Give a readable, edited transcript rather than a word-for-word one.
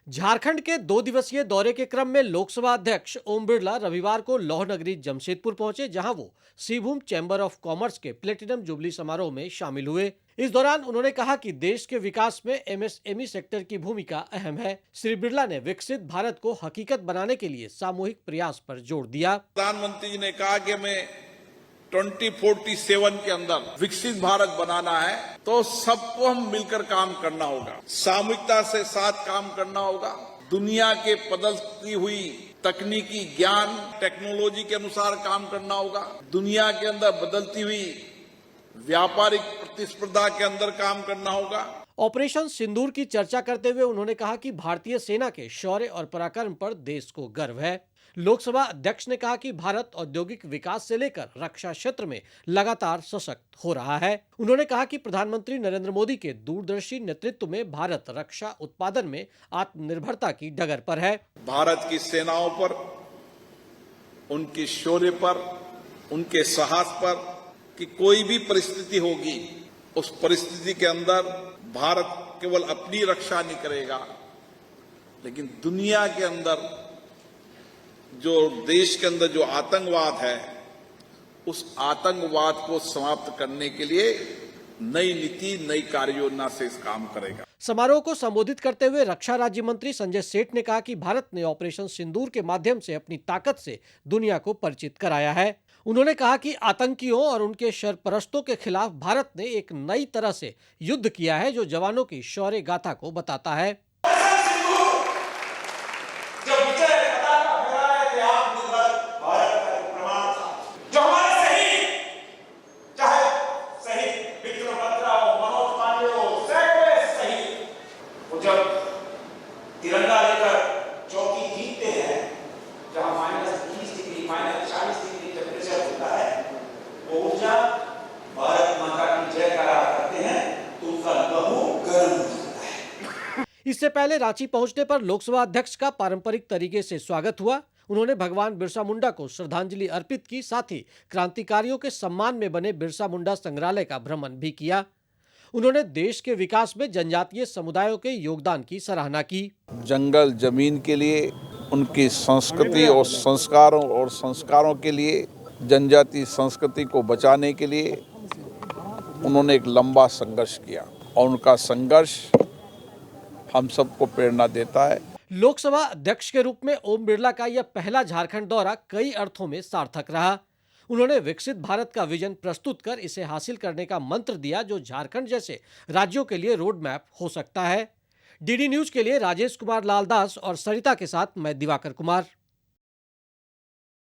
झारखंड के 2 दिवसीय दौरे के क्रम में लोकसभा अध्यक्ष ओम बिरला रविवार को लौह नगरी जमशेदपुर पहुंचे, जहां वो सिंहभूम चैंबर ऑफ कॉमर्स के प्लेटिनम जुबली समारोह में शामिल हुए। इस दौरान उन्होंने कहा कि देश के विकास में एमएसएमई सेक्टर की भूमिका अहम है। श्री बिरला ने विकसित भारत को हकीकत बनाने के लिए सामूहिक प्रयास पर जोर दिया। प्रधानमंत्री जी ने कहा कि हमें 2047 के अंदर विकसित भारत बनाना है, तो सबको हम मिलकर काम करना होगा, सामूहिकता से साथ काम करना होगा। दुनिया के बदलती हुई तकनीकी ज्ञान टेक्नोलॉजी के अनुसार काम करना होगा। दुनिया के अंदर बदलती हुई व्यापारिक प्रतिस्पर्धा के अंदर काम करना होगा। ऑपरेशन सिंदूर की चर्चा करते हुए उन्होंने कहा कि भारतीय सेना के शौर्य और पराक्रम पर देश को गर्व है। लोकसभा अध्यक्ष ने कहा कि भारत औद्योगिक विकास से लेकर रक्षा क्षेत्र में लगातार सशक्त हो रहा है। उन्होंने कहा कि प्रधानमंत्री नरेंद्र मोदी के दूरदर्शी नेतृत्व में भारत रक्षा उत्पादन में आत्मनिर्भरता की डगर पर है। भारत की सेनाओं पर, उनके शौर्य पर, उनके साहस पर कि कोई भी परिस्थिति होगी, उस परिस्थिति के अंदर भारत केवल अपनी रक्षा नहीं करेगा, लेकिन दुनिया के अंदर जो देश के अंदर जो आतंकवाद है, उस आतंकवाद को समाप्त करने के लिए नई नीति, नई कार्य योजना से इस काम करेगा। समारोह को संबोधित करते हुए रक्षा राज्य मंत्री संजय सेठ ने कहा कि भारत ने ऑपरेशन सिंदूर के माध्यम से अपनी ताकत से दुनिया को परिचित कराया है। उन्होंने कहा कि आतंकियों और उनके शरपरस्तों के खिलाफ भारत ने एक नई तरह से युद्ध किया है, जो जवानों की शौर्य गाथा को बताता है। तिरंगा लेकर चौकी जीतते हैं, जहां -30 डिग्री, -40 डिग्री टेम्परेचर होता है, वो ऊर्जा भारत माता की जय करा करते हैं, तो उनका लहू गर्म हो जाता है। इससे पहले रांची पहुंचने पर लोकसभा अध्यक्ष का पारंपरिक तरीके से स्वागत हुआ। उन्होंने भगवान बिरसा मुंडा को श्रद्धांजलि अर्पित की, साथ ही क्रांतिकारियों के सम्मान में बने बिरसा मुंडा संग्रहालय का भ्रमण भी किया। उन्होंने देश के विकास में जनजातीय समुदायों के योगदान की सराहना की। जंगल जमीन के लिए, उनकी संस्कृति और संस्कारों के लिए, जनजातीय संस्कृति को बचाने के लिए उन्होंने एक लंबा संघर्ष किया और उनका संघर्ष हम सबको प्रेरणा देता है। लोकसभा अध्यक्ष के रूप में ओम बिरला का यह पहला झारखंड दौरा कई अर्थों में सार्थक रहा। उन्होंने विकसित भारत का विजन प्रस्तुत कर इसे हासिल करने का मंत्र दिया, जो झारखंड जैसे राज्यों के लिए रोड मैप हो सकता है। डीडी न्यूज के लिए राजेश कुमार लालदास और सरिता के साथ मैं दिवाकर कुमार।